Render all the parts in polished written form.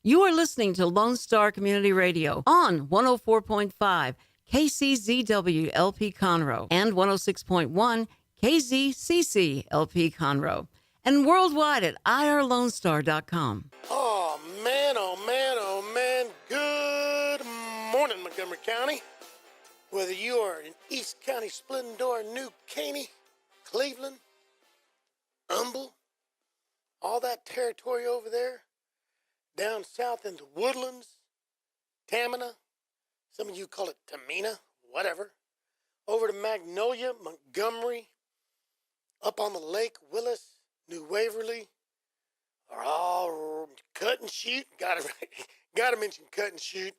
You are listening to Lone Star Community Radio on 104.5 KCZW LP Conroe and 106.1 KZCC LP Conroe, and worldwide at irlonestar.com. Oh man, oh man, oh man. Good morning, Montgomery County. Whether you are in East County, Splendor, New Caney, Cleveland, Humble, all that territory over there, down south into Woodlands, Tamina, some of you call it Tamina, whatever, over to Magnolia, Montgomery, up on the lake, Willis, New Waverly, are all cut and shoot. Gotta mention cut and shoot.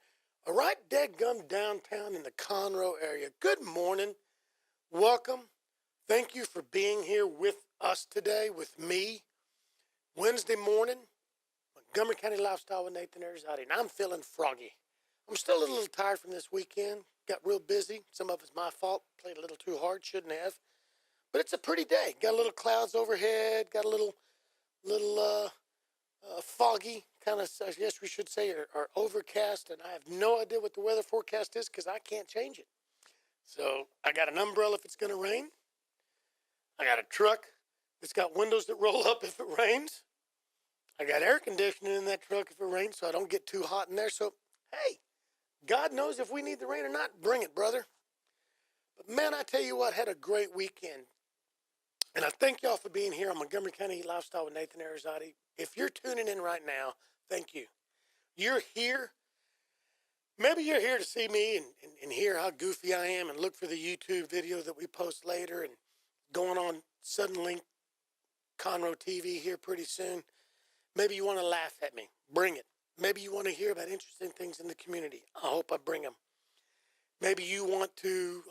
All right, dadgum downtown in the Conroe area. Good morning. Welcome. Thank you for being here with us today, with me. Wednesday morning, Montgomery County Lifestyle with Nathan Arrazate, and I'm feeling froggy. I'm still a little tired from this weekend. Got real busy. Some of it's my fault. Played a little too hard. Shouldn't have. But it's a pretty day. Got a little clouds overhead. Got a little foggy, kind of, I guess we should say, or overcast, and I have no idea what the weather forecast is because I can't change it. So I got an umbrella if it's going to rain. I got a truck that's got windows that roll up if it rains. I got air conditioning in that truck if it rains, so I don't get too hot in there. So, hey, God knows if we need the rain or not, bring it, brother. But man, I tell you what, had a great weekend. And I thank y'all for being here on Montgomery County Lifestyle with Nathan Arrazate. If you're tuning in right now, thank you. You're here. Maybe you're here to see me and hear how goofy I am and look for the YouTube video that we post later and going on Sudden Link Conroe TV here pretty soon. Maybe you want to laugh at me. Bring it. Maybe you want to hear about interesting things in the community. I hope I bring them. Maybe you want to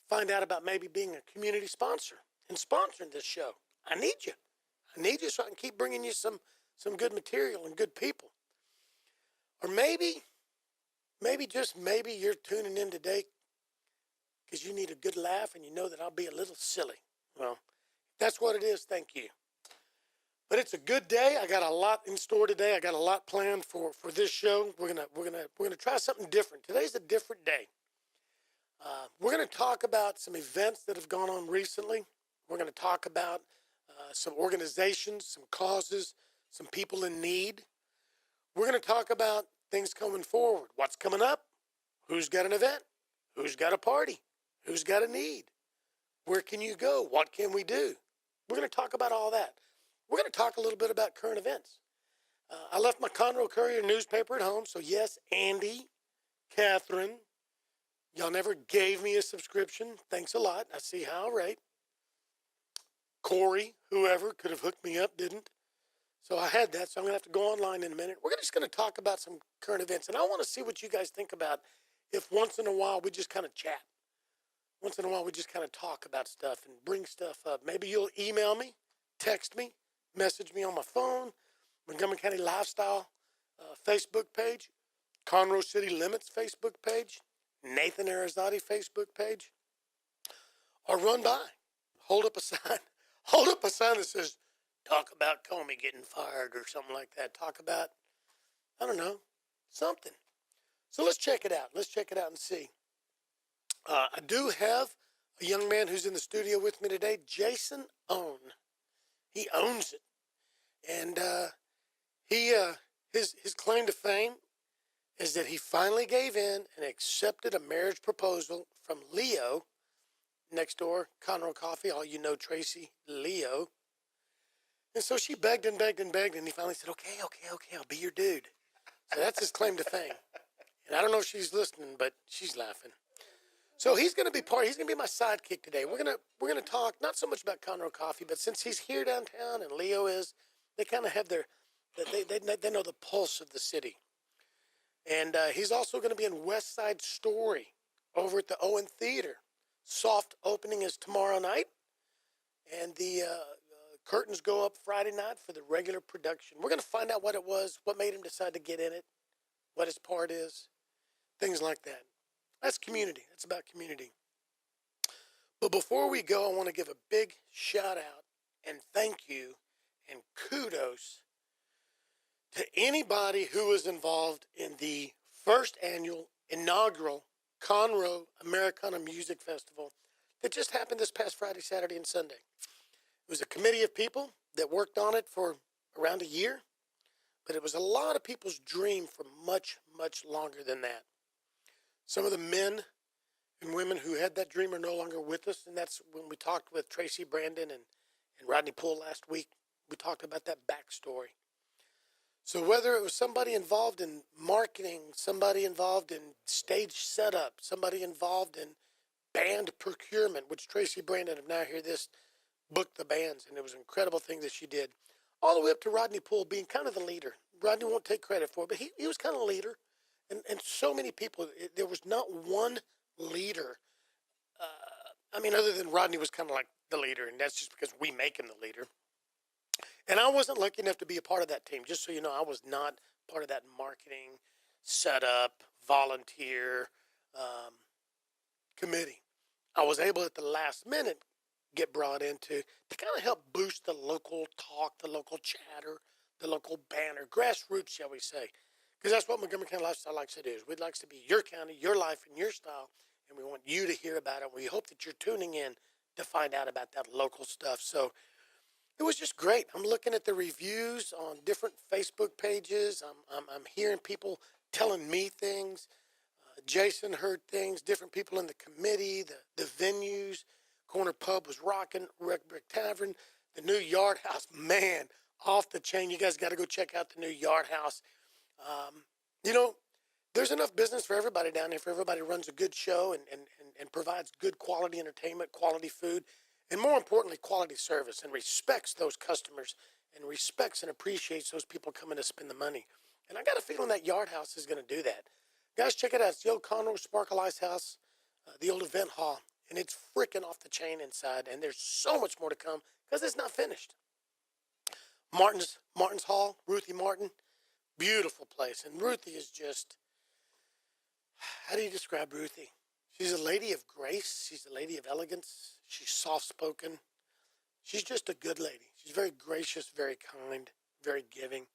find out about maybe being a community sponsor and sponsoring this show. I need you. I need you so I can keep bringing you some good material and good people. Or maybe just maybe you're tuning in today because you need a good laugh and you know that I'll be a little silly. Well, if that's what it is, thank you. But it's a good day. I got a lot in store today. I got a lot planned for this show. We're gonna try something different. Today's a different day. We're gonna talk about some events that have gone on recently. We're gonna talk about some organizations, some causes, some people in need. We're gonna talk about things coming forward. What's coming up? Who's got an event? Who's got a party? Who's got a need? Where can you go? What can we do? We're gonna talk about all that. We're going to talk a little bit about current events. I left my Conroe Courier newspaper at home, so yes, Andy, Catherine, y'all never gave me a subscription. Thanks a lot. I see how, right? Corey, whoever could have hooked me up, didn't. So I had that, so I'm going to have to go online in a minute. We're just going to talk about some current events, and I want to see what you guys think about if once in a while we just kind of chat. Once in a while we just kind of talk about stuff and bring stuff up. Maybe you'll email me, text me, message me on my phone, Montgomery County Lifestyle Facebook page, Conroe City Limits Facebook page, Nathan Arrazate Facebook page, or run by, hold up a sign that says, talk about Comey getting fired or something like that. Talk about, I don't know, something. So let's check it out. Let's check it out and see. I do have a young man who's in the studio with me today, Jason Ohn. He owns it. And his claim to fame is that he finally gave in and accepted a marriage proposal from Leo, next door, Conroe Coffee, all you know Tracy, Leo. And so she begged and begged and begged, and he finally said, okay, I'll be your dude. So that's his claim to fame. And I don't know if she's listening, but she's laughing. So he's going to be my sidekick today. We're going to talk not so much about Conroe Coffee, but since he's here downtown and Leo is, they kind of have they know the pulse of the city. And he's also going to be in West Side Story over at the Owen Theater. Soft opening is tomorrow night, and the curtains go up Friday night for the regular production. We're going to find out what it was, what made him decide to get in it, what his part is, things like that. That's community. That's about community. But before we go, I want to give a big shout out and thank you and kudos to anybody who was involved in the first annual inaugural Conroe Americana Music Festival that just happened this past Friday, Saturday, and Sunday. It was a committee of people that worked on it for around a year, but it was a lot of people's dream for much, much longer than that. Some of the men and women who had that dream are no longer with us, and that's when we talked with Tracy Brandon and Rodney Poole last week. We talked about that backstory. So whether it was somebody involved in marketing, somebody involved in stage setup, somebody involved in band procurement, which Tracy Brandon of Now Hear This booked the bands, and it was an incredible thing that she did, all the way up to Rodney Poole being kind of the leader. Rodney won't take credit for it, but he was kind of a leader. And so many people, there was not one leader. Other than Rodney was kind of like the leader, and that's just because we make him the leader. And I wasn't lucky enough to be a part of that team. Just so you know, I was not part of that marketing, setup, volunteer committee. I was able at the last minute get brought in to kind of help boost the local talk, the local chatter, the local banner, grassroots, shall we say. Because that's what Montgomery County Lifestyle likes to do. Is we'd like to be your county, your life, and your style, and we want you to hear about it. We hope that you're tuning in to find out about that local stuff. So it was just great. I'm looking at the reviews on different Facebook pages. I'm hearing people telling me things. Jason heard things. Different people in the committee, the venues. Corner Pub was rocking. Red Brick Tavern, the new Yard House, man, off the chain. You guys got to go check out the new Yard House. There's enough business for everybody down there. For everybody runs a good show and provides good quality entertainment, quality food, and more importantly, quality service, and respects those customers and respects and appreciates those people coming to spend the money. And I got a feeling that Yard House is going to do that. Guys, check it out. It's the old Conroe Sparkle Ice House, the old event hall, and it's freaking off the chain inside, and there's so much more to come because it's not finished. Martin's Hall, Ruthie Martin, beautiful place. And Ruthie is just, how do you describe Ruthie? She's a lady of grace. She's a lady of elegance. She's soft-spoken. She's just a good lady. She's very gracious, very kind, very giving.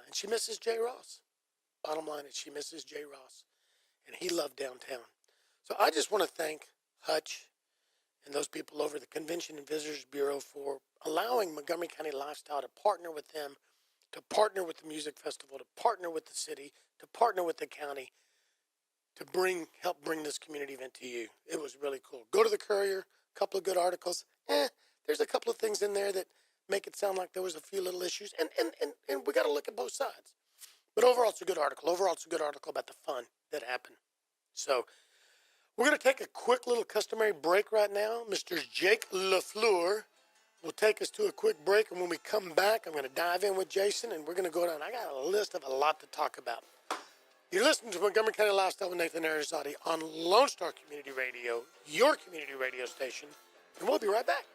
And she misses Jay Ross. Bottom line is she misses Jay Ross. And he loved downtown. So I just want to thank Hutch and those people over the Convention and Visitors Bureau for allowing Montgomery County Lifestyle to partner with them, to partner with the music festival, to partner with the city, to partner with the county, to help bring this community event to you. It was really cool. Go to the Courier, a couple of good articles. There's a couple of things in there that make it sound like there was a few little issues, and we got to look at both sides. But overall, it's a good article. Overall, it's a good article about the fun that happened. So we're going to take a quick little customary break right now. Mr. Jake LaFleur will take us to a quick break, and when we come back, I'm going to dive in with Jason, and we're going to go down. I got a list of a lot to talk about. You're listening to Montgomery County Lifestyle with Nathan Arrazate on Lone Star Community Radio, your community radio station, and we'll be right back.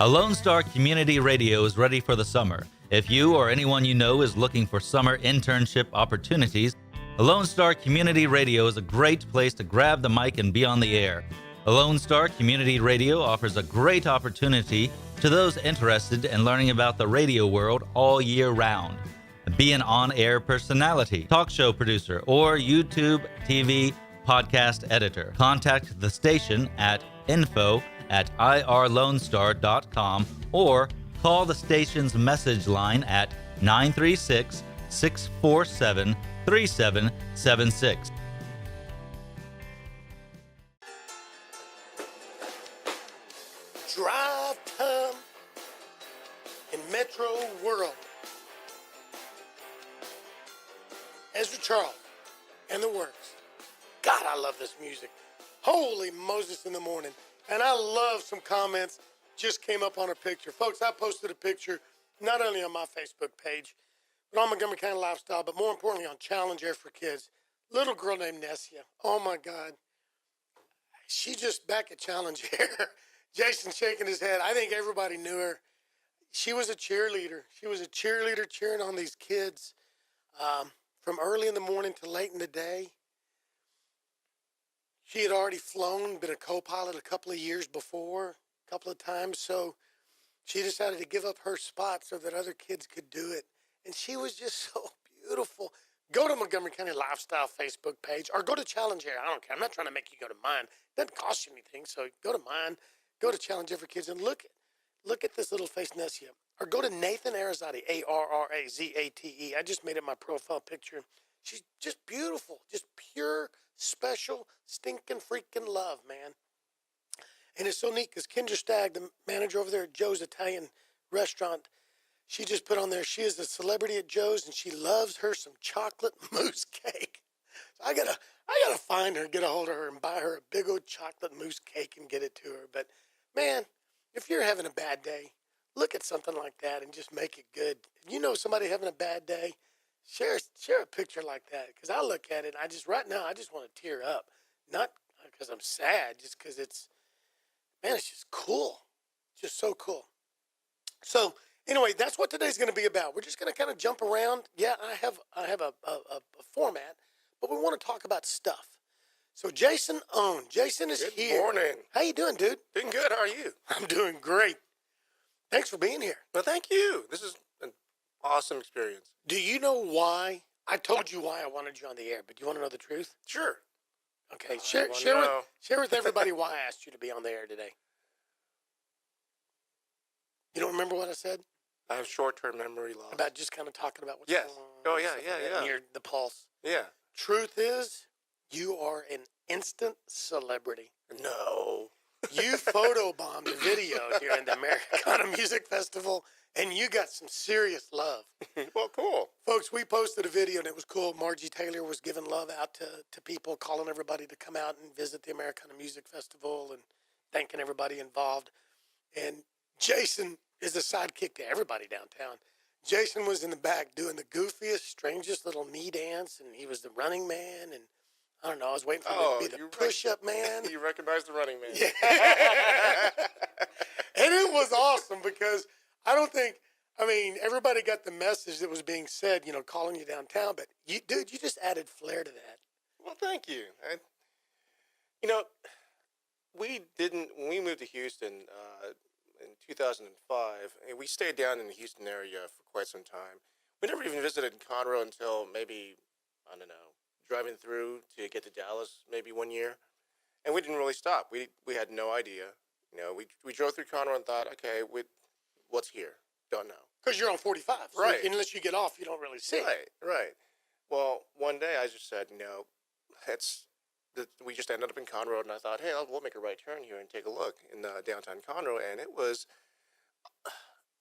A Lone Star Community Radio is ready for the summer. If you or anyone you know is looking for summer internship opportunities, a Lone Star Community Radio is a great place to grab the mic and be on the air. A Lone Star Community Radio offers a great opportunity to those interested in learning about the radio world all year round. Be an on-air personality, talk show producer, or YouTube, TV, podcast editor. Contact the station at info@irlonestar.com or call the station's message line at 936-647-3776. Drive time in Metro World. Ezra Charles and the Works. God, I love this music. Holy Moses in the morning. And I love some comments just came up on a picture. Folks, I posted a picture not only on my Facebook page, but on Montgomery County Lifestyle, but more importantly on Challenge Air for Kids. Little girl named Nessia. Oh my God. She just back at Challenge Air. Jason shaking his head. I think everybody knew her. She was a cheerleader. She was a cheerleader cheering on these kids from early in the morning to late in the day. She had already flown, been a co-pilot a couple of years before, a couple of times. So She decided to give up her spot so that other kids could do it. And she was just so beautiful. Go to Montgomery County Lifestyle Facebook page or go to Challenge Area. I don't care. I'm not trying to make you go to mine. It doesn't cost you anything. So go to mine, go to Challenge Area for Kids and look at this little face, Nessia. Or go to Nathan Arrazate, Arrazate. I just made it my profile picture. She's just beautiful, just pure, special, stinking, freaking love, man. And it's so neat because Kendra Stagg, the manager over there at Joe's Italian restaurant, she just put on there, she is a celebrity at Joe's and she loves her some chocolate mousse cake. So I gotta find her, get a hold of her and buy her a big old chocolate mousse cake and get it to her. But man, if you're having a bad day, look at something like that and just make it good. If you know somebody having a bad day, share a picture like that. Because I look at it, right now, I just want to tear up. Not because I'm sad, just because it's just cool. Just so cool. So anyway, that's what today's going to be about. We're just going to kind of jump around. Yeah, I have a format, but we want to talk about stuff. So Jason Ohn. Jason is here. Good morning. How you doing, dude? Doing good. How are you? I'm doing great. Thanks for being here. Well, thank you. This is an awesome experience. Do you know why? I told you why I wanted you on the air, but do you want to know the truth? Sure. Okay, share with everybody why I asked you to be on the air today. You don't remember what I said? I have short-term memory loss. About just kind of talking about what's Yes. going on. Oh, and yeah, stuff yeah, like that, yeah. and you're the pulse. Yeah. Truth is, you are an instant celebrity. No. You photobombed a video during the Americana Music Festival, and you got some serious love. Well, cool. Folks, we posted a video, and it was cool. Margie Taylor was giving love out to people, calling everybody to come out and visit the Americana Music Festival and thanking everybody involved. And Jason is the sidekick to everybody downtown. Jason was in the back doing the goofiest, strangest little knee dance, and he was the running man, and I don't know, I was waiting for him to be the push-up man. You recognize the running man. Yeah. And it was awesome because everybody got the message that was being said, calling you downtown, but you just added flair to that. Well, thank you. When we moved to Houston in 2005, and we stayed down in the Houston area for quite some time. We never even visited Conroe until maybe, I don't know, driving through to get to Dallas maybe one year. And we didn't really stop. We had no idea. We drove through Conroe and thought, okay, what's here? Don't know. Because you're on 45. So right. Unless you get off, you don't really see it. Right. Well, one day I just said, we just ended up in Conroe, and I thought, hey, we'll make a right turn here and take a look in downtown Conroe. And it was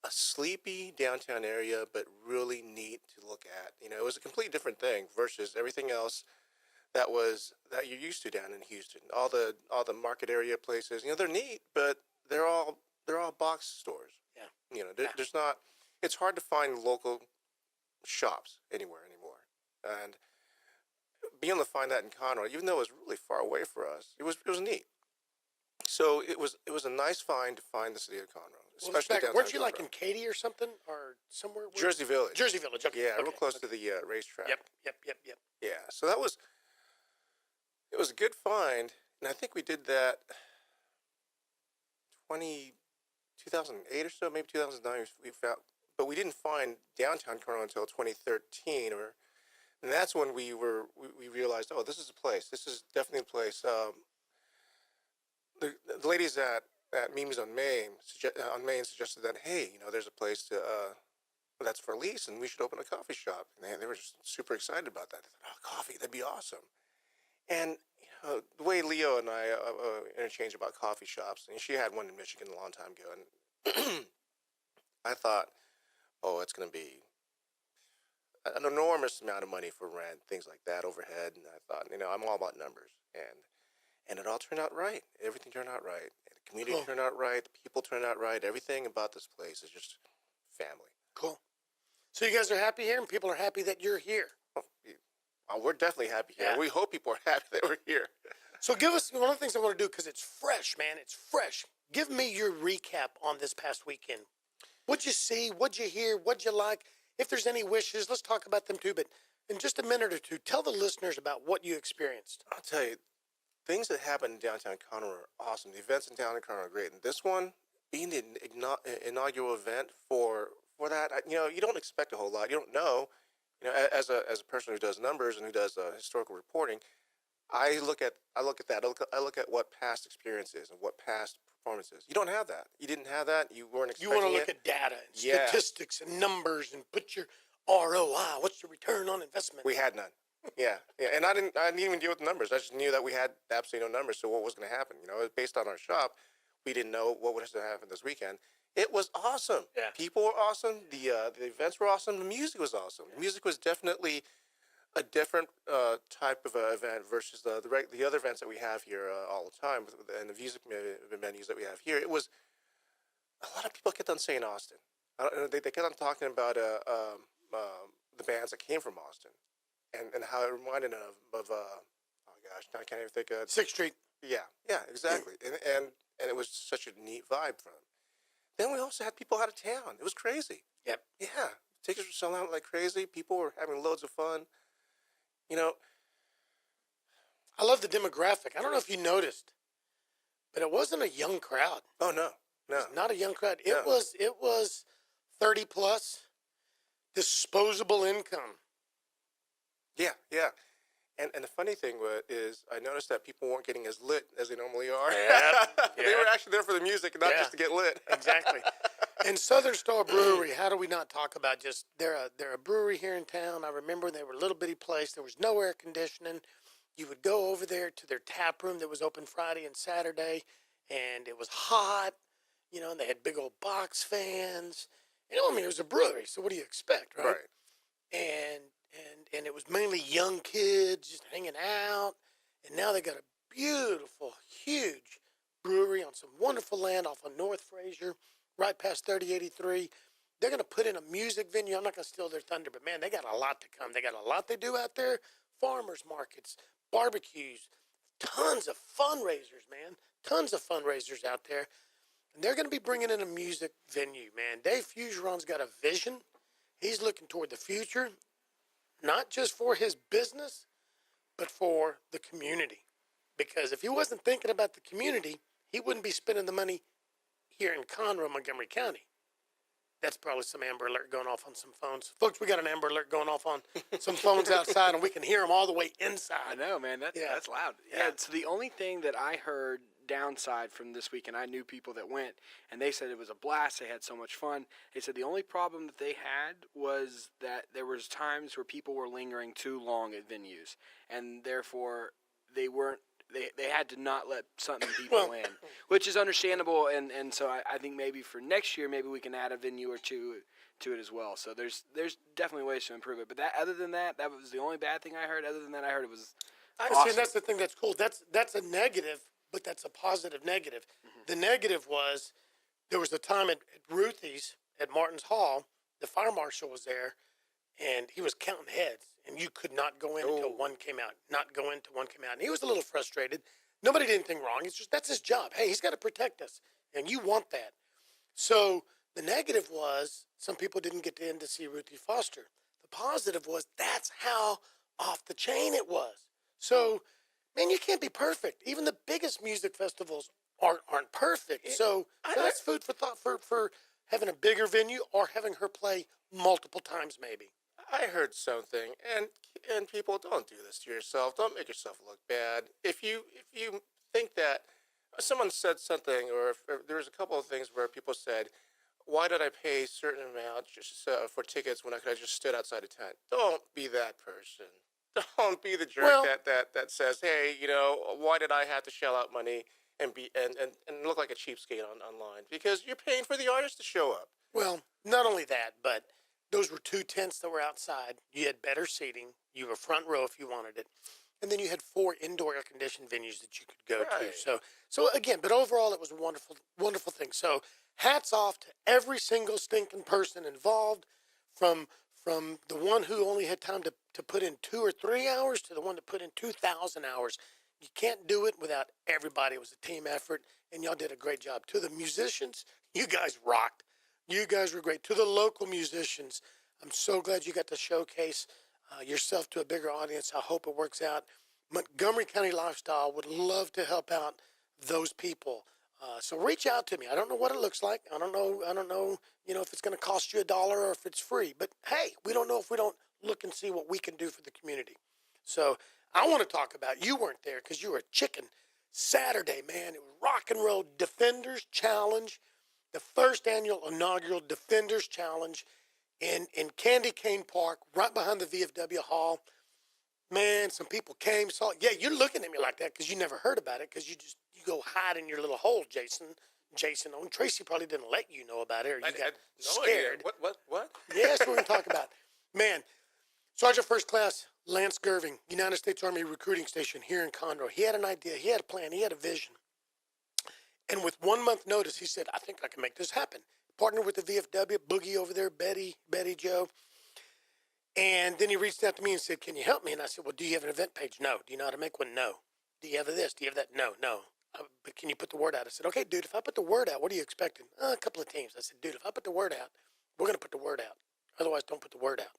a sleepy downtown area, but really neat to look at. It was a completely different thing versus everything else that you're used to down in Houston. All the market area places, they're neat, but they're all box stores. Yeah. There's not. It's hard to find local shops anywhere anymore, and being able to find that in Conroe, even though it was really far away for us, it was neat. So it was a nice find to find the city of Conroe, especially downtown. Weren't you Conroe. like in Katy or something, or somewhere? Jersey Village. Jersey Village. Okay. Yeah, real close to the racetrack. Yep. Yeah, so it was a good find, and I think we did that 2008 or so, maybe 2009. We found, but we didn't find downtown Conroe until 2013, and that's when we realized, oh, this is a place. This is definitely a place. The ladies at Memes on Main suggested that, hey, there's a place that's for lease, and we should open a coffee shop. And they were just super excited about that. They thought, oh, coffee, that'd be awesome. And the way Leo and I interchange about coffee shops, and she had one in Michigan a long time ago, and I thought, oh, it's going to be an enormous amount of money for rent, things like that, overhead. And I thought, I'm all about numbers, and it all turned out right. Everything turned out right. The community turned out right. The people turned out right. Everything about this place is just family. Cool. So you guys are happy here, and people are happy that you're here. We're definitely happy here. Yeah. We hope people are happy that we're here. So give us one of the things I want to do, because it's fresh, man. It's fresh. Give me your recap on this past weekend. What'd you see? What'd you hear? What'd you like? If there's any wishes, let's talk about them too. But in just a minute or two, tell the listeners about what you experienced. I'll tell you, things that happen in downtown Conroe are awesome. The events in downtown Conroe are great. And this one, being the inaugural event for that, you don't expect a whole lot. You don't know. As a person who does numbers and who does historical reporting, I look at that. I look at what past experience is and what past performance is. You don't have that. You didn't have that. You weren't You expecting want to look it. at data and Yeah. statistics and numbers and put your ROI. What's the return on investment? We had none. Yeah, and I didn't even deal with the numbers. I just knew that we had absolutely no numbers. So what was going to happen? Based on our shop, we didn't know what was going to happen this weekend. It was awesome. Yeah. People were awesome. The events were awesome. The music was awesome. The music was definitely a different type of event versus the other events that we have here all the time, and the music venues that we have here. It was a lot of people kept on saying Austin. They kept on talking about the bands that came from Austin, and how it reminded them of oh gosh, now I can't even think of 6th Street. yeah, exactly, and it was such a neat vibe from them. Then we also had people out of town. It was crazy. Yep. Yeah, tickets were selling out like crazy. People were having loads of fun. I love the demographic. I don't know if you noticed, but it wasn't a young crowd. Oh no, no. It's not a young crowd. It No. was 30 plus, disposable income. Yeah, yeah. And the funny thing is, I noticed that people weren't getting as lit as they normally are. Yep, They were actually there for the music and not Yeah. just to get lit. Exactly. And Southern Star Brewery, how do we not talk about just they're a brewery here in town. I remember they were a little bitty place. There was no air conditioning. You would go over there to their tap room that was open Friday and Saturday, and it was hot, and they had big old box fans. I mean, it was a brewery, so what do you expect, right? Right. And it was mainly young kids just hanging out. And now they got a beautiful, huge brewery on some wonderful land off of North Fraser, right past 3083. They're going to put in a music venue. I'm not going to steal their thunder, but man, they got a lot to come. They got a lot they do out there. Farmers markets, barbecues, tons of fundraisers, man. Tons of fundraisers out there. And they're going to be bringing in a music venue, man. Dave Fugeron's got a vision. He's looking toward the future, not just for his business, but for the community. Because if he wasn't thinking about the community, he wouldn't be spending the money here in Conroe, Montgomery County. That's probably some Amber Alert going off on some phones. Folks, we got an Amber Alert going off on some phones outside, and we can hear them all the way inside. I know, man. That's loud. Yeah. So the only thing that I heard downside from this week, and I knew people that went, and they said it was a blast. They had so much fun. They said the only problem that they had was that there was times where people were lingering too long at venues, and therefore they weren't. They had to not let certain people in, which is understandable, and so I think maybe for next year, maybe we can add a venue or two to it as well. So there's definitely ways to improve it. But other than that, that was the only bad thing I heard. Other than that, I heard it was awesome. See, that's the thing that's cool. That's a negative, but that's a positive negative. Mm-hmm. The negative was there was a time at Ruthie's at Martin's Hall, the fire marshal was there, and he was counting heads, and you could not go in until one came out. Not go in until one came out. And he was a little frustrated. Nobody did anything wrong. It's just that's his job. Hey, he's got to protect us, and you want that. So the negative was some people didn't get in to see Ruthie Foster. The positive was that's how off the chain it was. So, man, you can't be perfect. Even the biggest music festivals aren't perfect. So that's food for thought for having a bigger venue or having her play multiple times maybe. I heard something, and people, don't do this to yourself. Don't make yourself look bad. If you think that someone said something, or if there was a couple of things where people said, "Why did I pay a certain amount just for tickets when I could have just stood outside a tent?" Don't be that person. Don't be the jerk that says, "Hey, why did I have to shell out money and look like a cheapskate online?" Because you're paying for the artist to show up. Well, not only that, but those were 2 tents that were outside. You had better seating. You were front row if you wanted it. And then you had 4 indoor air-conditioned venues that you could go to. So again, but overall, it was a wonderful, wonderful thing. So hats off to every single stinking person involved, from the one who only had time to put in 2 or 3 hours to the one that put in 2,000 hours. You can't do it without everybody. It was a team effort, and y'all did a great job. To the musicians, you guys rocked. You guys were great. To the local musicians, I'm so glad you got to showcase yourself to a bigger audience. I hope it works out. Montgomery County Lifestyle would love to help out those people. So reach out to me. I don't know what it looks like. I don't know, if it's going to cost you $1 or if it's free. But hey, we don't know if we don't look and see what we can do for the community. So I want to talk about, you weren't there because you were a chicken. Saturday, man, it was Rock and Roll Defenders Challenge, the first annual inaugural Defenders Challenge in Candy Cane Park, right behind the VFW Hall. Man, some people came, saw it. Yeah, you're looking at me like that because you never heard about it because you go hide in your little hole, Jason Ohn. Tracy probably didn't let you know about it or you got scared. What? Yeah, that's what we're going to talk about. Man, Sergeant First Class Lance Gerving, United States Army Recruiting Station here in Conroe. He had an idea. He had a plan. He had a vision. And with 1 month notice, he said, I think I can make this happen. Partnered with the VFW, Boogie over there, Betty Joe. And then he reached out to me and said, can you help me? And I said, well, do you have an event page? No. Do you know how to make one? No. Do you have this? Do you have that? No. But can you put the word out? I said, okay, dude, if I put the word out, what are you expecting? A couple of teams. I said, dude, if I put the word out, we're going to put the word out. Otherwise, don't put the word out.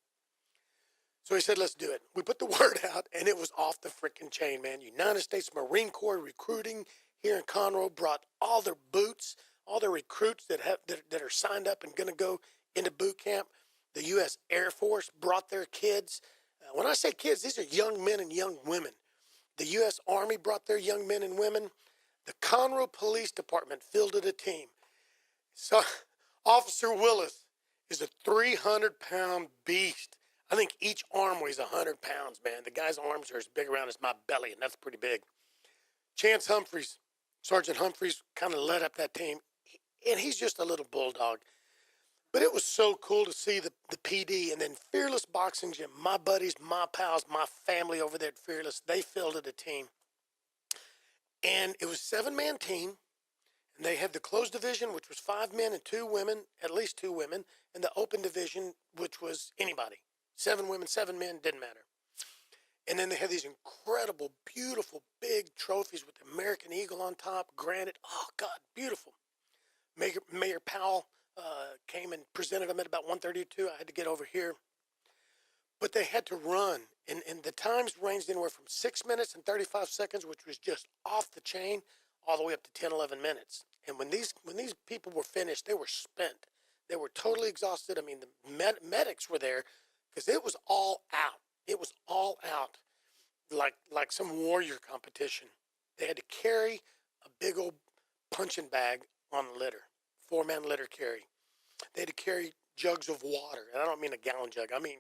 So he said, let's do it. We put the word out, and it was off the freaking chain, man. United States Marine Corps recruiting here in Conroe brought all their boots, all their recruits that are signed up and going to go into boot camp. The U.S. Air Force brought their kids. When I say kids, these are young men and young women. The U.S. Army brought their young men and women. The Conroe Police Department fielded a team. So Officer Willis is a 300-pound beast. I think each arm weighs 100 pounds, man. The guy's arms are as big around as my belly, and that's pretty big. Chance Humphreys, Sergeant Humphreys, kind of led up that team, and he's just a little bulldog. But it was so cool to see the PD, and then Fearless Boxing Gym, my buddies, my pals, my family over there at Fearless, they fielded a team. And it was a 7-man team, and they had the closed division, which was 5 men and 2 women, at least 2 women, and the open division, which was anybody. 7 women, 7 men, didn't matter. And then they had these incredible, beautiful, big trophies with the American Eagle on top, granite. Oh, God, beautiful. Mayor Powell came and presented them at about 1:32. I had to get over here. But they had to run, and the times ranged anywhere from 6 minutes and 35 seconds, which was just off the chain, all the way up to 10, 11 minutes. And when these people were finished, they were spent. They were totally exhausted. I mean, the medics were there, because it was all out. It was all out, like some warrior competition. They had to carry a big old punching bag on the litter, 4-man litter carry. They had to carry jugs of water, and I don't mean a gallon jug. I mean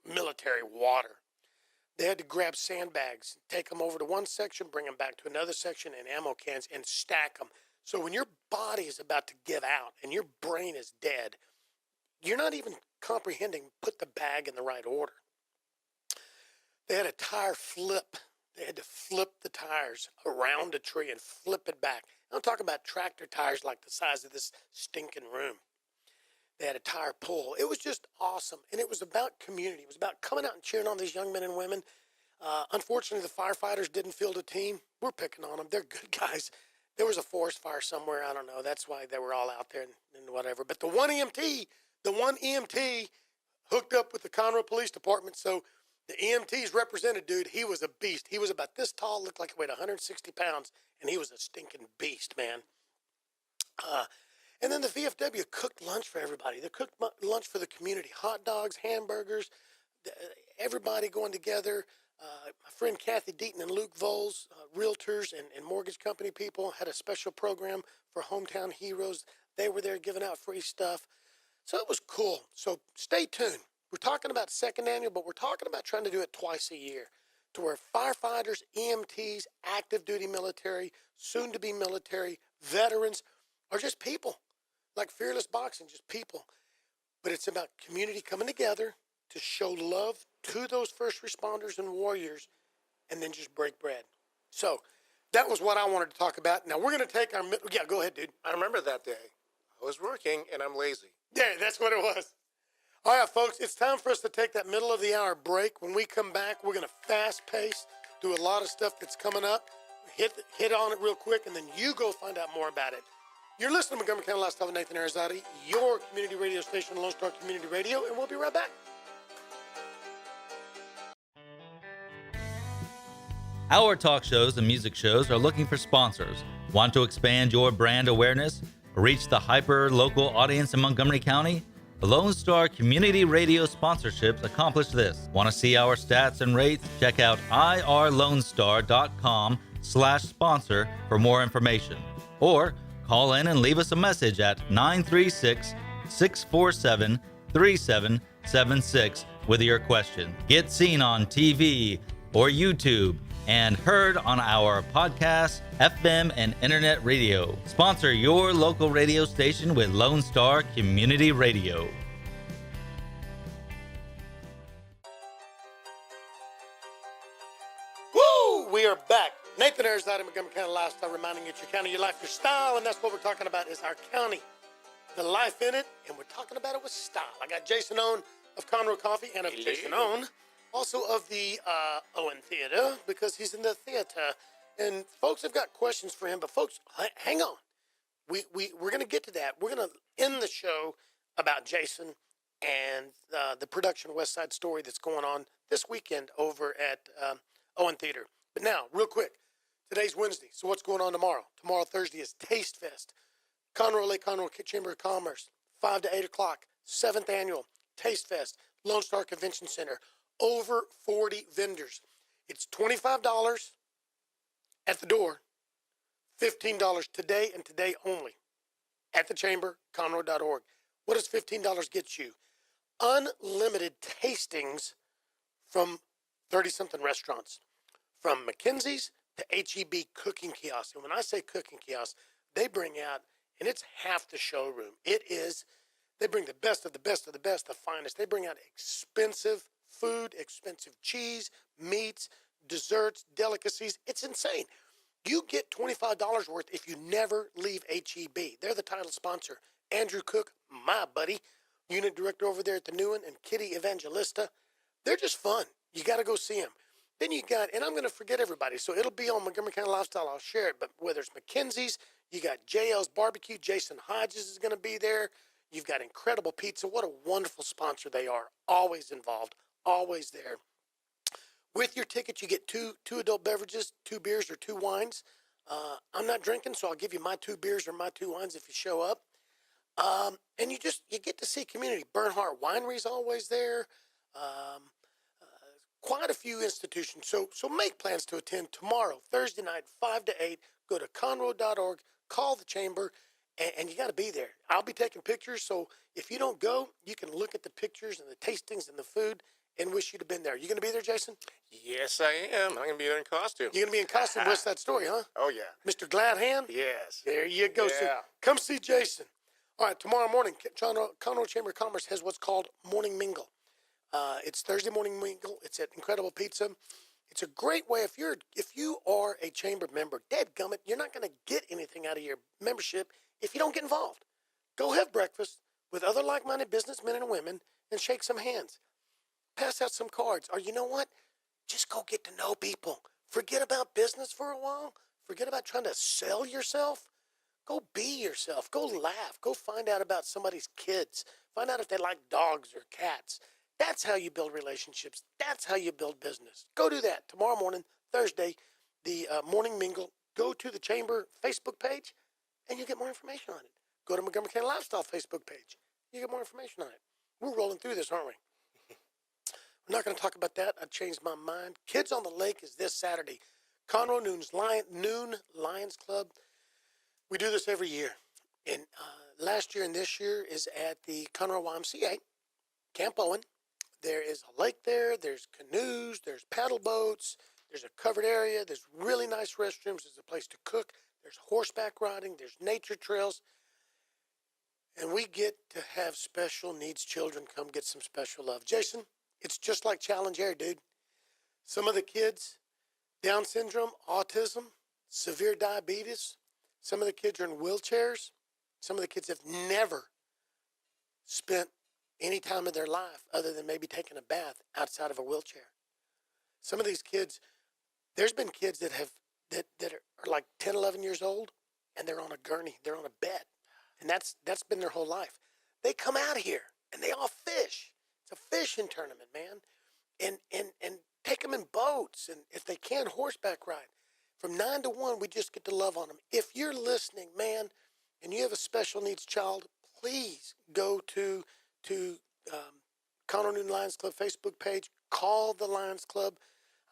military water. They had to grab sandbags, take them over to one section, bring them back to another section, and ammo cans, and stack them. So when your body is about to give out and your brain is dead, you're not even comprehending, put the bag in the right order. They had a tire flip. They had to flip the tires around a tree and flip it back. I'm talking about tractor tires like the size of this stinking room. They had a tire pull. It was just awesome. And it was about community. It was about coming out and cheering on these young men and women. Unfortunately, the firefighters didn't field a team. We're picking on them. They're good guys. There was a forest fire somewhere. I don't know. That's why they were all out there and whatever. But the one EMT hooked up with the Conroe Police Department, so the EMT's represented, dude. He was a beast. He was about this tall, looked like he weighed 160 pounds, and he was a stinking beast, man. And then the VFW cooked lunch for everybody. They cooked lunch for the community. Hot dogs, hamburgers, everybody going together. My friend Kathy Deaton and Luke Voles, realtors and mortgage company people, had a special program for hometown heroes. They were there giving out free stuff. So it was cool. So stay tuned. We're talking about second annual, but we're talking about trying to do it twice a year to where firefighters, EMTs, active duty military, soon to be military, veterans, are just people like Fearless Boxing, just people. But it's about community coming together to show love to those first responders and warriors and then just break bread. So that was what I wanted to talk about. Now we're going to take our, yeah, go ahead, dude. I remember that day. I was working and I'm lazy. Yeah, that's what it was. All right, folks, it's time for us to take that middle of the hour break. When we come back, we're going to fast pace, do a lot of stuff that's coming up, hit on it real quick, and then you go find out more about it. You're listening to Montgomery County Lifestyle with Nathan Arrazate, your community radio station, Lone Star Community Radio, and we'll be right back. Our talk shows and music shows are looking for sponsors. Want to expand your brand awareness? Reach the hyper-local audience in Montgomery County? Lone Star Community Radio sponsorships accomplish this. Want to see our stats and rates? Check out irlonestar.com/sponsor for more information. Or call in and leave us a message at 936-647-3776 with your question. Get seen on TV or YouTube and heard on our podcast, FM, and internet radio. Sponsor your local radio station with Lone Star Community Radio. Woo! We are back. Nathan Arrazate, Montgomery County Lifestyle, reminding you it's your county, your life, your style, and that's what we're talking about is our county, the life in it, and we're talking about it with style. I got Jason Ohn of Conroe Coffee and of Jason Ohn, also of the Owen Theater, because he's in the theater. And folks have got questions for him, but folks, hang on. We're going to get to that. We're going to end the show about Jason and the production of West Side Story that's going on this weekend over at Owen Theater. But now, real quick, today's Wednesday. So what's going on tomorrow? Tomorrow, Thursday, is Tastefest. Conroe Lake Conroe Chamber of Commerce, 5 to 8 o'clock, 7th Annual Tastefest, Lone Star Convention Center. Over 40 vendors. It's $25 at the door, $15 today and today only at the chamber, conroe.org. What does $15 get you? Unlimited tastings from 30-something restaurants, from McKenzie's to H-E-B cooking kiosks. And when I say cooking kiosks, they bring out, and it's half the showroom. They bring the best of the best of the best, the finest. They bring out expensive food, expensive cheese, meats, desserts, delicacies. It's insane. You get $25 worth if you never leave H-E-B. They're the title sponsor. Andrew Cook, my buddy, unit director over there at the New One, and Kitty Evangelista. They're just fun. You got to go see them. Then you got, and I'm going to forget everybody, so it'll be on Montgomery County Lifestyle. I'll share it. But whether it's McKenzie's, you got JL's Barbecue. Jason Hodges is going to be there. You've got Incredible Pizza. What a wonderful sponsor they are. Always involved. Always there. With your ticket, you get two adult beverages, 2 beers or 2 wines. I'm not drinking, so I'll give you my 2 beers or my 2 wines if you show up. And you get to see community. Bernhardt Winery's always there. Quite a few institutions. So make plans to attend tomorrow, Thursday night, 5 to 8. Go to conroe.org, call the chamber, and you got to be there. I'll be taking pictures, so if you don't go, you can look at the pictures and the tastings and the food and wish you'd have been there. You going to be there, Jason? Yes, I am. I'm going to be there in costume. You're going to be in costume. What's that story, huh? Oh, yeah. Mr. Gladhand? Yes. There you go. Yeah. So come see Jason. All right, tomorrow morning, Conroe Chamber of Commerce has what's called Morning Mingle. It's Thursday morning mingle. It's at Incredible Pizza. It's a great way if you are a chamber member, dadgummit, you're not going to get anything out of your membership if you don't get involved. Go have breakfast with other like-minded businessmen and women and shake some hands. Pass out some cards. Or you know what? Just go get to know people. Forget about business for a while. Forget about trying to sell yourself. Go be yourself. Go laugh. Go find out about somebody's kids. Find out if they like dogs or cats. That's how you build relationships. That's how you build business. Go do that. Tomorrow morning, Thursday, the morning mingle. Go to the chamber Facebook page, and you get more information on it. Go to Montgomery County Lifestyle Facebook page. You get more information on it. We're rolling through this, aren't we? We're not going to talk about that. I changed my mind. Kids on the Lake is this Saturday. Conroe Noon Lions Club. We do this every year. And last year and this year is at the Conroe YMCA, Camp Owen. There is a lake there. There's canoes. There's paddle boats. There's a covered area. There's really nice restrooms. There's a place to cook. There's horseback riding. There's nature trails. And we get to have special needs children come get some special love. Jason, it's just like Challenge Air, dude. Some of the kids, Down syndrome, autism, severe diabetes. Some of the kids are in wheelchairs. Some of the kids have never spent any time of their life other than maybe taking a bath outside of a wheelchair. Some of these kids, there's been kids that are like 10, 11 years old, and they're on a gurney. They're on a bed. And that's been their whole life. They come out here, and they all fish. It's a fishing tournament, man. And take them in boats, and if they can, horseback ride. From 9 to 1, we just get to love on them. If you're listening, man, and you have a special needs child, please go to Conroe Lions Club Facebook page. Call the Lions Club.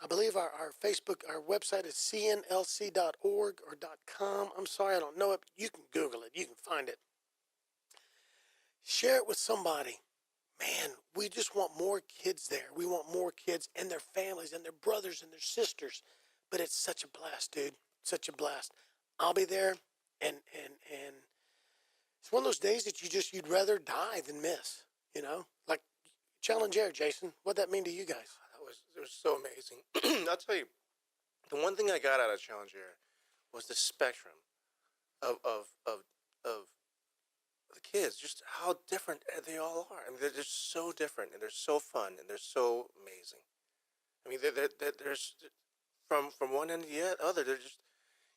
I believe our website is cnlc.org or .com. I'm sorry, I don't know it, but you can Google it. You can find it. Share it with somebody. Man, we just want more kids there. We want more kids and their families and their brothers and their sisters. But it's such a blast, dude. Such a blast. I'll be there, and it's one of those days that you'd rather die than miss, you know? Like Challenge Air, Jason. What'd that mean to you guys? It was so amazing. I'll tell you, the one thing I got out of Challenge Air was the spectrum of the kids, just how different they all are. I mean, they're just so different, and they're so fun, and they're so amazing. I mean, there's from one end to the other, they're just,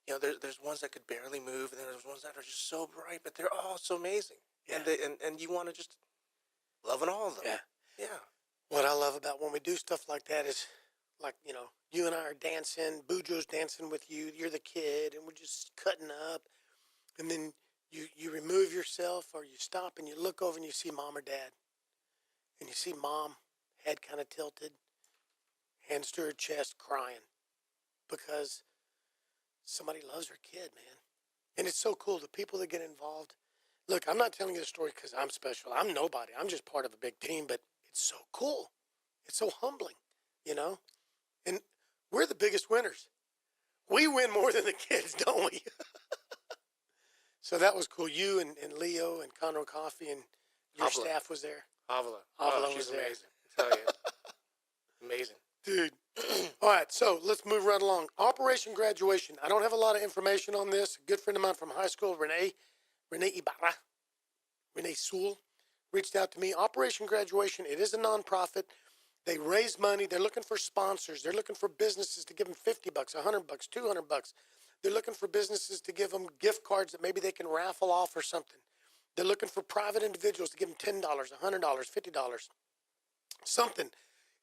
you know, there's ones that could barely move, and then there's ones that are just so bright, but they're all so amazing. Yeah. And you want to just love all of them. Yeah. Yeah. What I love about when we do stuff like that is, like, you know, you and I are dancing, Bujo's dancing with you, you're the kid, and we're just cutting up, and then you remove yourself, or you stop and you look over and you see mom or dad, and you see mom, head kind of tilted, hands to her chest, crying, because somebody loves her kid, man. And it's so cool, the people that get involved. Look, I'm not telling you the story because I'm special. I'm nobody. I'm just part of a big team, but it's so cool. It's so humbling, you know? And we're the biggest winners. We win more than the kids, don't we? So that was cool. You and Leo and Conroe Coffee and your Avila. staff was there. Avila was she's there. amazing. I tell you. Amazing. Dude. All right, so let's move right along. Operation Graduation. I don't have a lot of information on this. A good friend of mine from high school, Renee Sewell, reached out to me. Operation Graduation, it is a nonprofit. They raise money. They're looking for sponsors. They're looking for businesses to give them $50, $100, $200. They're looking for businesses to give them gift cards that maybe they can raffle off or something. They're looking for private individuals to give them $10, $100, $50, something.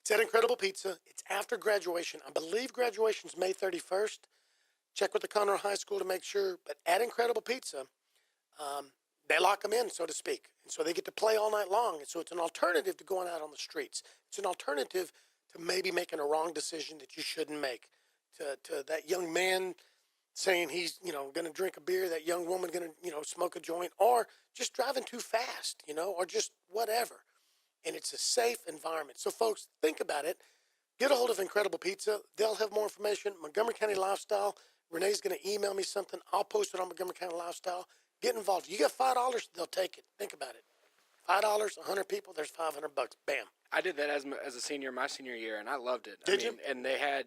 It's at Incredible Pizza. It's after graduation. I believe graduation's May 31st. Check with the Conroe High School to make sure. But at Incredible Pizza, they lock them in, so to speak. And so they get to play all night long. And so it's an alternative to going out on the streets. It's an alternative to maybe making a wrong decision that you shouldn't make. To that young man saying he's, you know, going to drink a beer, that young woman going to, you know, smoke a joint, or just driving too fast, you know, or just whatever. And it's a safe environment. So, folks, think about it. Get a hold of Incredible Pizza. They'll have more information. Montgomery County Lifestyle. Renee's going to email me something. I'll post it on Montgomery County Lifestyle. Get involved. You got $5, they'll take it. Think about it. $5, 100 people, there's $500. Bam. I did that as a senior, my senior year, and I loved it. Did you? And they had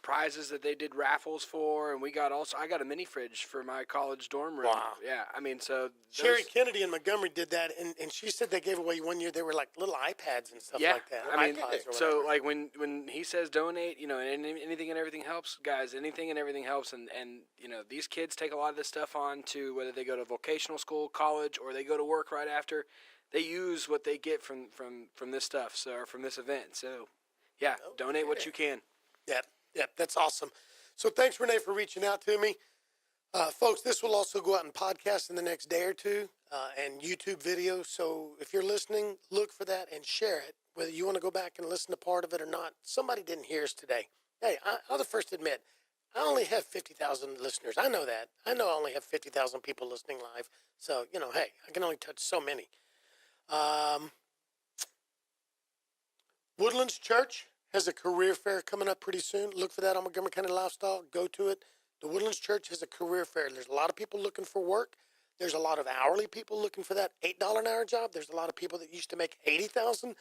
prizes that they did raffles for, and I got a mini fridge for my college dorm room. Wow. Yeah, I mean, so Sherry Kennedy in Montgomery did that, and she said they gave away one year. They were like little iPads and stuff like that. I mean, iPods or so whatever. like when he says donate, you know, and anything and everything helps, guys. Anything and everything helps, and you know, these kids take a lot of this stuff on to whether they go to vocational school, college, or they go to work right after. They use what they get from this stuff, or from this event. So, yeah, donate what you can. Yep, that's awesome. So thanks, Renee, for reaching out to me. Folks, this will also go out in podcast in the next day or two, and YouTube video. So if you're listening, look for that and share it, whether you want to go back and listen to part of it or not. Somebody didn't hear us today. Hey, I'll the first to admit, I only have 50,000 listeners. I know that. I know I only have 50,000 people listening live. So, you know, hey, I can only touch so many. Woodlands Church has a career fair coming up pretty soon. Look for that on Montgomery County Lifestyle. Go to it. The Woodlands Church has a career fair. There's a lot of people looking for work. There's a lot of hourly people looking for that $8 an hour job. There's a lot of people that used to make $80,000, and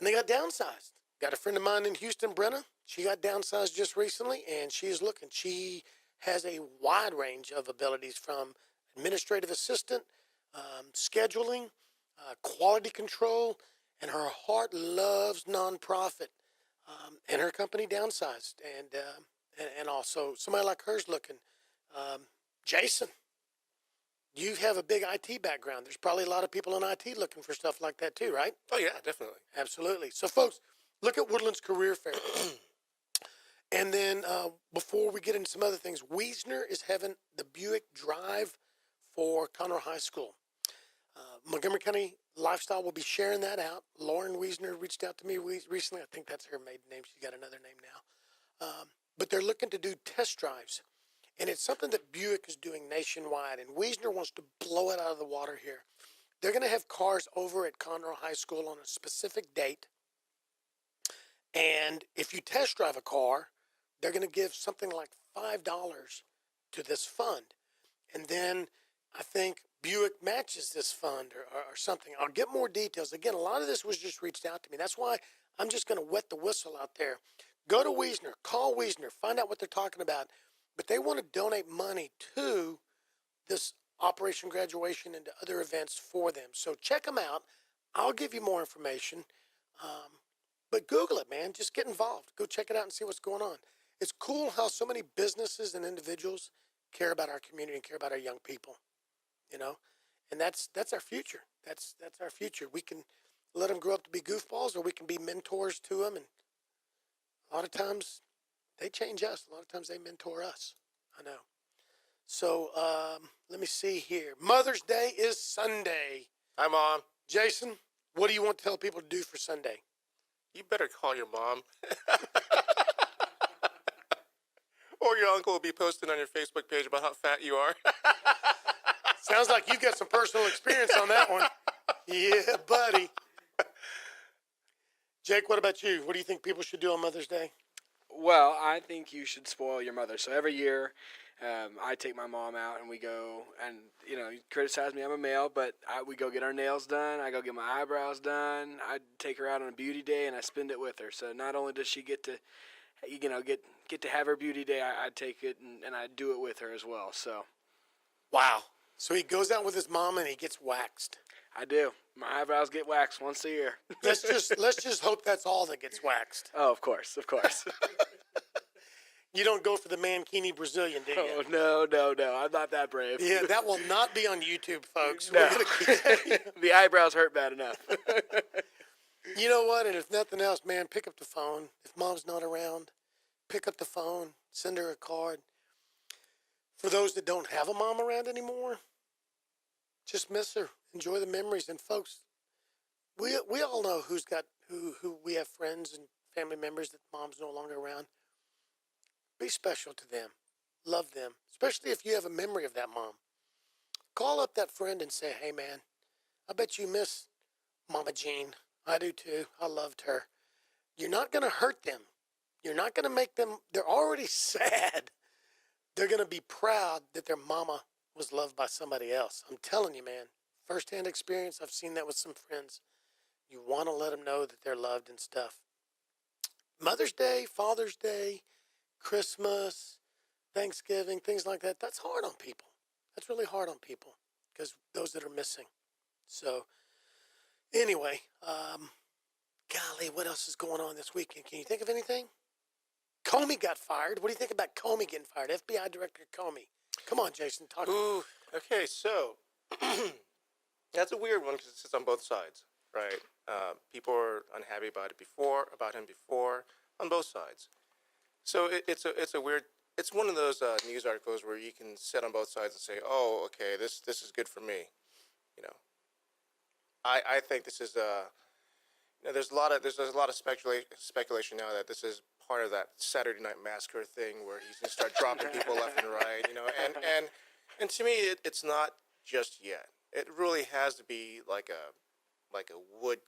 they got downsized. Got a friend of mine in Houston, Brenna. She got downsized just recently, and she is looking. She has a wide range of abilities, from administrative assistant, scheduling, quality control, and her heart loves nonprofit. And her company downsized, and also somebody like her's looking. Jason, you have a big IT background. There's probably a lot of people in IT looking for stuff like that too, right? Oh, yeah, definitely. Absolutely. So, folks, look at Woodlands Career Fair. And then before we get into some other things, Wiesner is having the Buick DRIVE for Conroe High School. Montgomery County Lifestyle will be sharing that out. Lauren Wiesner reached out to me recently. I think that's her maiden name. She's got another name now. But they're looking to do test drives. And it's something that Buick is doing nationwide. And Wiesner wants to blow it out of the water here. They're going to have cars over at Conroe High School on a specific date. And if you test drive a car, they're going to give something like $5 to this fund. And then I think Buick matches this fund or something. I'll get more details. Again, a lot of this was just reached out to me. That's why I'm just going to wet the whistle out there. Go to Wiesner, call Wiesner, find out what they're talking about. But they want to donate money to this Operation Graduation and to other events for them. So check them out. I'll give you more information. But Google it, man. Just get involved. Go check it out and see what's going on. It's cool how so many businesses and individuals care about our community and care about our young people, you know, and that's our future. That's our future. We can let them grow up to be goofballs, or we can be mentors to them. And a lot of times they change us. A lot of times they mentor us. I know. So let me see here. Mother's Day is Sunday. Hi, Mom. Jason, what do you want to tell people to do for Sunday? You better call your mom. Or your uncle will be posting on your Facebook page about how fat you are. Sounds like you've got some personal experience on that one. Yeah, buddy. Jake, what about you? What do you think people should do on Mother's Day? Well, I think you should spoil your mother. So every year, I take my mom out and we go, and you criticize me, I'm a male, but we go get our nails done. I go get my eyebrows done. I take her out on a beauty day and I spend it with her. So not only does she get to, get to have her beauty day, I take it and I do it with her as well. So, wow. So he goes out with his mom and he gets waxed. I do. My eyebrows get waxed once a year. let's just hope that's all that gets waxed. Oh, of course. You don't go for the Mankini Brazilian, do you? Oh, no. I'm not that brave. Yeah, that will not be on YouTube, folks. No. We're gonna keep The eyebrows hurt bad enough. You know what? And if nothing else, man, pick up the phone. If mom's not around, pick up the phone, send her a card. For those that don't have a mom around anymore, just miss her. Enjoy the memories. And folks, we all know who we have friends and family members that mom's no longer around. Be special to them. Love them. Especially if you have a memory of that mom. Call up that friend and say, hey, man, I bet you miss Mama Jean. I do too. I loved her. You're not going to hurt them. You're not going to make them, they're already sad. They're going to be proud that their mama was loved by somebody else. I'm telling you, man, firsthand experience. I've seen that with some friends. You want to let them know that they're loved and stuff. Mother's Day, Father's Day, Christmas, Thanksgiving, things like that. That's hard on people. That's really hard on people because those that are missing. So anyway, golly, what else is going on this weekend? Can you think of anything? Comey got fired. What do you think about Comey getting fired? FBI Director Comey. Come on, Jason, talk. Ooh, okay, so that's a weird one because it sits on both sides, right? People are unhappy about him before, on both sides. So it's a weird. It's one of those news articles where you can sit on both sides and say, oh, okay, this is good for me, I think this is there's a lot of speculation now that this is part of that Saturday Night Massacre thing where he's gonna start dropping people left and right, and to me it's not just yet. It really has to be like a wood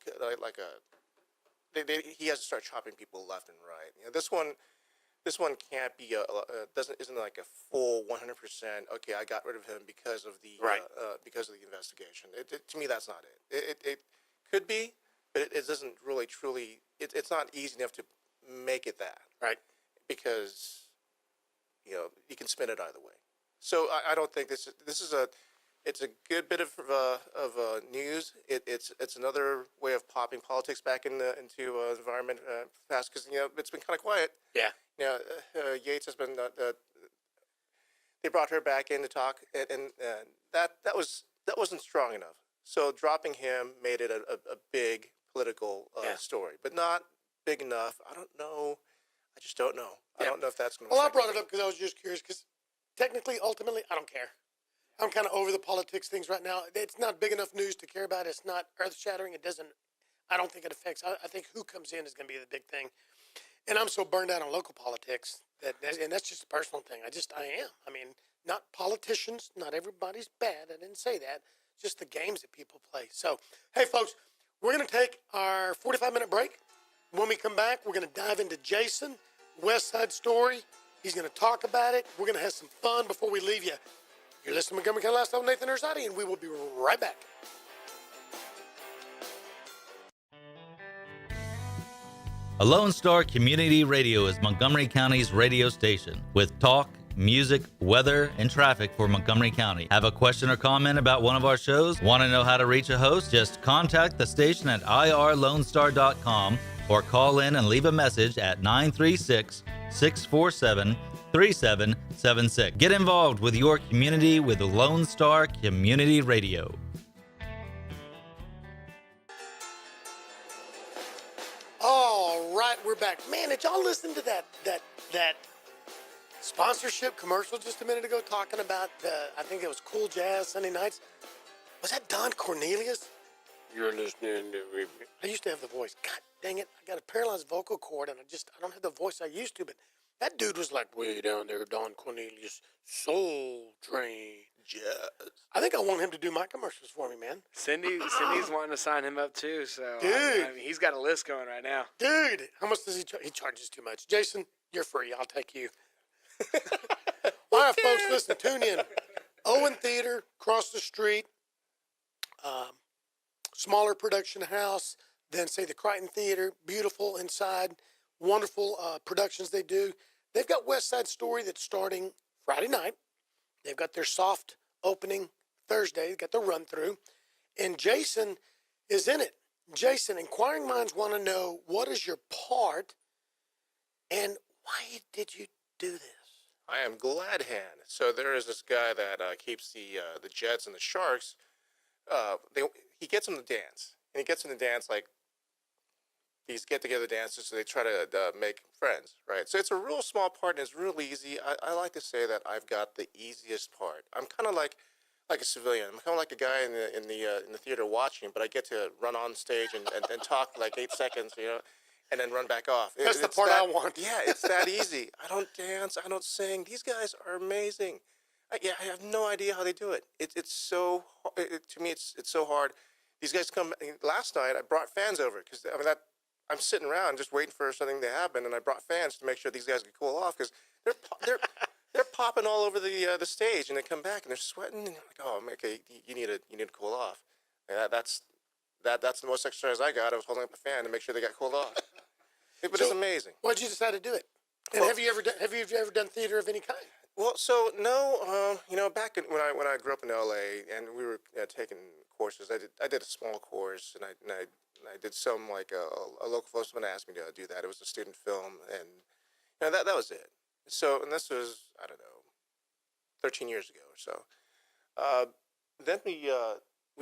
he has to start chopping people left and right. This one can't be isn't like a full 100%. Okay, I got rid of him because of the investigation. To me, that's not it. It could be, but it doesn't really truly. It's not easy enough to make it that, right? Because you can spin it either way. So I don't think this is a. It's a good bit of news. It's another way of popping politics back into environment fast because it's been kind of quiet. Yeah. Yates has been. They brought her back in to talk, and that wasn't strong enough. So dropping him made it a big political story, but not big enough. I don't know. I just don't know. I don't know if that's going to. Well, I brought it up because I was just curious. Because technically, ultimately, I don't care. I'm kind of over the politics things right now. It's not big enough news to care about. It's not earth shattering. It doesn't. I don't think it affects. I think who comes in is going to be the big thing. And I'm so burned out on local politics and that's just a personal thing. I am. I mean, not politicians. Not everybody's bad. I didn't say that. Just the games that people play. So, hey, folks, we're going to take our 45-minute break. When we come back, we're going to dive into Jason, West Side Story. He's going to talk about it. We're going to have some fun before we leave you. You're listening to Montgomery County Lifestyle with Nathan Arrazate, and we will be right back. A Lone Star Community Radio is Montgomery County's radio station with talk, music, weather, and traffic for Montgomery County. Have a question or comment about one of our shows? Want to know how to reach a host? Just contact the station at irlonestar.com or call in and leave a message at 936-647-3776. Get involved with your community with Lone Star Community Radio. All right, we're back. Man, did y'all listen to that sponsorship commercial just a minute ago talking about I think it was Cool Jazz Sunday nights? Was that Don Cornelius? You're listening to me. I used to have the voice. God dang it. I got a paralyzed vocal cord and I don't have the voice I used to, but that dude was like way down there, Don Cornelius, Soul Train Jazz. I think I want him to do my commercials for me, man. Cindy's wanting to sign him up too, so Dude. I mean, he's got a list going right now. Dude, how much does he charge? He charges too much. Jason, you're free. I'll take you. All right, folks, listen, tune in. Owen Theater, across the street, smaller production house than, say, the Crichton Theater. Beautiful inside, wonderful productions they do. They've got West Side Story that's starting Friday night. They've got their soft opening Thursday. They've got the run-through. And Jason is in it. Jason, inquiring minds want to know, what is your part and why did you do this? I am glad hand. So there is this guy that keeps the Jets and the Sharks. He gets them to dance, and he gets them to dance like these get-together dances. So they try to make friends, right? So it's a real small part, and it's real easy. I like to say that I've got the easiest part. I'm kind of like a civilian. I'm kind of like a guy in the theater watching, but I get to run on stage and talk like 8 seconds, and then run back off. That's the part I want. Yeah, it's that easy. I don't dance. I don't sing. These guys are amazing. I have no idea how they do it. It's so to me it's so hard. These guys come. Last night I brought fans over because I'm sitting around just waiting for something to happen, and I brought fans to make sure these guys could cool off because they're popping all over the stage, and they come back and they're sweating, and you're like, oh, okay, you need to cool off. And that's the most exercise I got. I was holding up a fan to make sure they got cooled off. But it's amazing. Why did you decide to do it? And have you ever done theater of any kind? Well, so no, back when I grew up in LA and we were taking courses, I did a small course and I did some like a local folksman asked me to do that. It was a student film, and that was it. So, and this was, I don't know, 13 years ago or so. Then we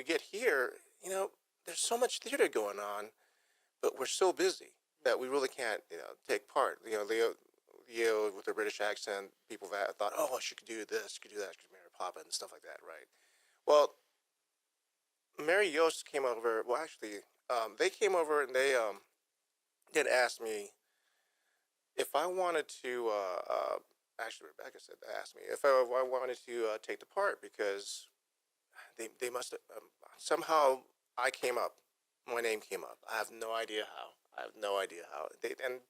get here, there's so much theater going on, but we're so busy that we really can't, take part. Leo with her British accent, people thought, oh, well, she could do this, she could do that, she could Mary Poppins and stuff like that, right? Well, Mary Yost came over. Well, actually, they came over and they did ask me if I wanted to. Actually, Rebecca asked me if I wanted to take the part because they must have somehow I came up. My name came up. I have no idea how. And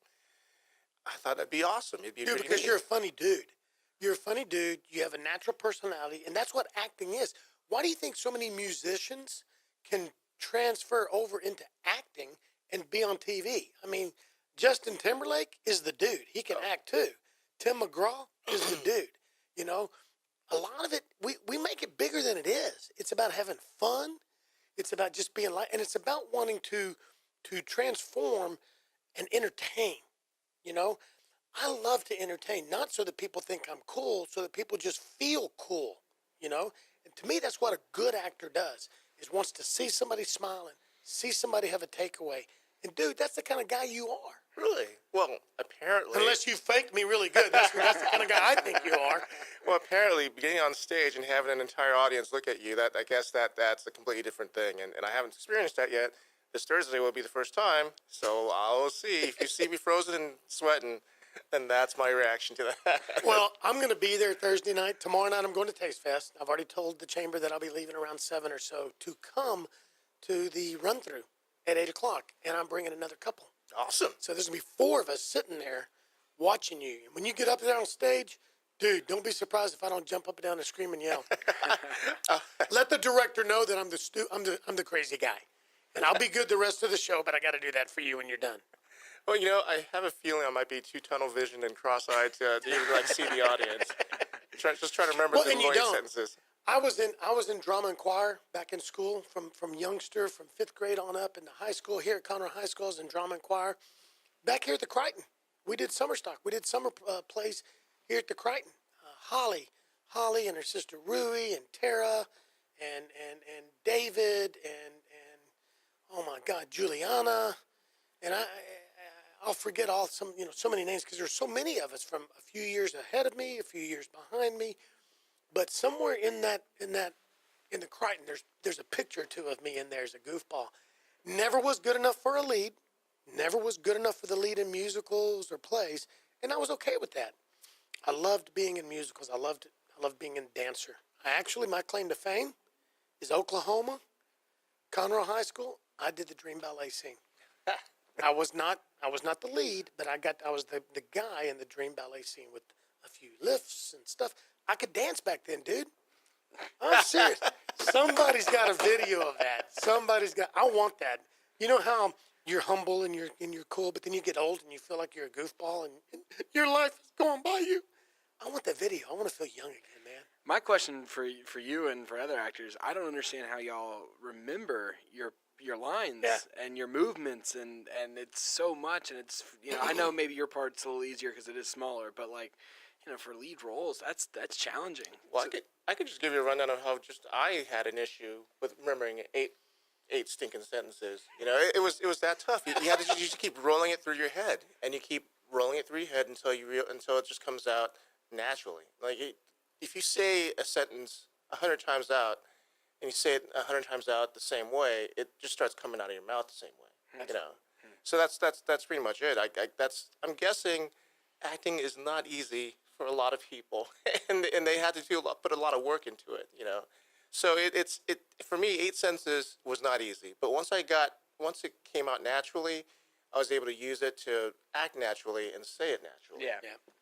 I thought that'd be awesome. It'd be Dude, because you're a funny dude. You're a funny dude. You have a natural personality, and that's what acting is. Why do you think so many musicians can transfer over into acting and be on TV? I mean, Justin Timberlake is the dude. He can act too. Tim McGraw is the dude. A lot of it, we make it bigger than it is. It's about having fun. It's about just being and it's about wanting to transform and entertain. I love to entertain, not so that people think I'm cool, so that people just feel cool, And to me, that's what a good actor does, is wants to see somebody smiling, see somebody have a takeaway. And, dude, that's the kind of guy you are. Really? Well, apparently. Unless you faked me really good. That's the kind of guy I think you are. Well, apparently, getting on stage and having an entire audience look at you, I guess that's a completely different thing. And I haven't experienced that yet. This Thursday will be the first time, so I'll see. If you see me frozen and sweating, then that's my reaction to that. Well, I'm going to be there Thursday night. Tomorrow night, I'm going to Tastefest. I've already told the chamber that I'll be leaving around 7 or so to come to the run-through at 8 o'clock, and I'm bringing another couple. Awesome. So there's going to be 4 of us sitting there watching you. When you get up there on stage, dude, don't be surprised if I don't jump up and down and scream and yell. Let the director know that I'm the crazy guy. And I'll be good the rest of the show, but I got to do that for you when you're done. Well, I have a feeling I might be too tunnel visioned and cross-eyed to even see the audience. Just try to remember the annoying sentences. I was in drama and choir back in school from youngster, from 5th grade on up into high school. Here at Conroe High School, I was in drama and choir. Back here at the Crichton, we did summer stock. We did summer plays here at the Crichton. Holly and her sister Rui and Tara and David and oh my God, Juliana. And I'll forget so many names because there's so many of us from a few years ahead of me, a few years behind me. But somewhere in the Crichton, there's a picture or two of me in there as a goofball. Never was good enough for a lead. Never was good enough for the lead in musicals or plays, and I was okay with that. I loved being in musicals. I loved being a dancer. My claim to fame is Oklahoma, Conroe High School. I did the Dream Ballet scene. I was not the lead, but I was the guy in the Dream Ballet scene with a few lifts and stuff. I could dance back then, dude. I'm serious. Somebody's got a video of that. I want that. You know how you're humble and you're cool, but then you get old and you feel like you're a goofball and your life is going by you. I want that video. I want to feel young again, man. My question for you and for other actors, I don't understand how y'all remember your lines and your movements and it's so much, and it's I know maybe your part's a little easier because it is smaller, but for lead roles that's challenging. Well, I could just give you a rundown of how I had an issue with remembering eight stinking sentences. It was that tough. You had to just keep rolling it through your head, and you keep rolling it through your head until it just comes out naturally. If you say a sentence 100 times out, and you say it 100 times out the same way, it just starts coming out of your mouth the same way. So that's pretty much it. I'm guessing acting is not easy for a lot of people, and they had to put a lot of work into it. So it for me, 8 sentences was not easy. But once it came out naturally, I was able to use it to act naturally and say it naturally.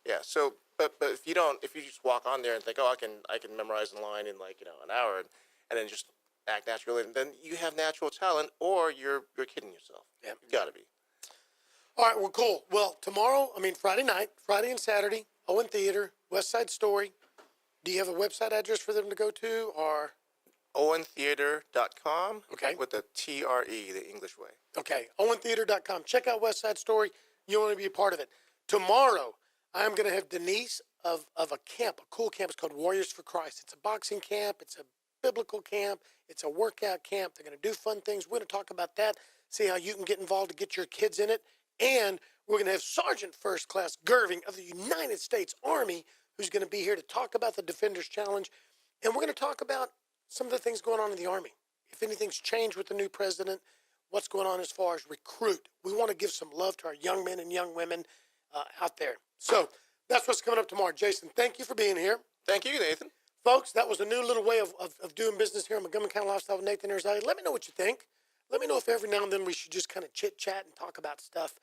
Yeah. So, but if you just walk on there and think, I can memorize a line in an hour, and then just act naturally, and then you have natural talent, or you're kidding yourself. Yeah, you got to be. All right, well, cool. Well, Friday night, Friday and Saturday, Owen Theater, West Side Story. Do you have a website address for them to go to, or? OwenTheater.com. Okay. With the TRE, the English way. Okay, OwenTheater.com. Check out West Side Story. You want to be a part of it. Tomorrow, I'm going to have Denise of a camp, a cool camp. It's called Warriors for Christ. It's a boxing camp. It's a biblical camp. It's a workout camp. They're going to do fun things. We're going to talk about that, see how you can get involved to get your kids in it. And we're going to have Sergeant First Class Gerving of the United States Army, who's going to be here to talk about the Defender's Challenge. And we're going to talk about some of the things going on in the Army. If anything's changed with the new president, what's going on as far as recruit. We want to give some love to our young men and young women out there. So that's what's coming up tomorrow. Jason, thank you for being here. Thank you, Nathan. Folks, that was a new little way of doing business here on Montgomery County Lifestyle with Nathan Arrazate. Let me know what you think. Let me know if every now and then we should just kind of chit-chat and talk about stuff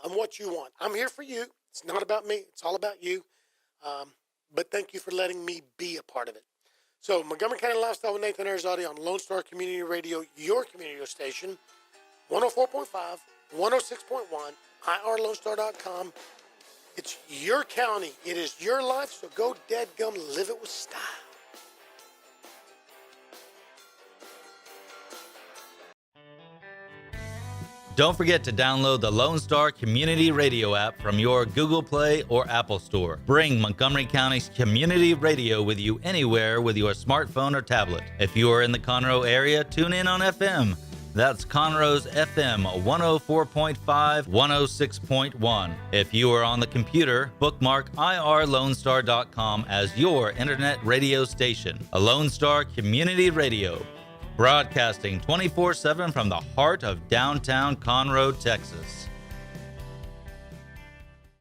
and what you want. I'm here for you. It's not about me. It's all about you. But thank you for letting me be a part of it. So Montgomery County Lifestyle with Nathan Arrazate on Lone Star Community Radio, your community station, 104.5, 106.1, irlonestar.com. It's your county. It is your life, so go dadgum live it with style. Don't forget to download the Lone Star Community Radio app from your Google Play or Apple Store. Bring Montgomery County's community radio with you anywhere with your smartphone or tablet. If you are in the Conroe area, tune in on FM. That's Conroe's FM 104.5, 106.1. If you are on the computer, bookmark irlonestar.com as your internet radio station. A Lone Star Community Radio, broadcasting 24/7 from the heart of downtown Conroe, Texas.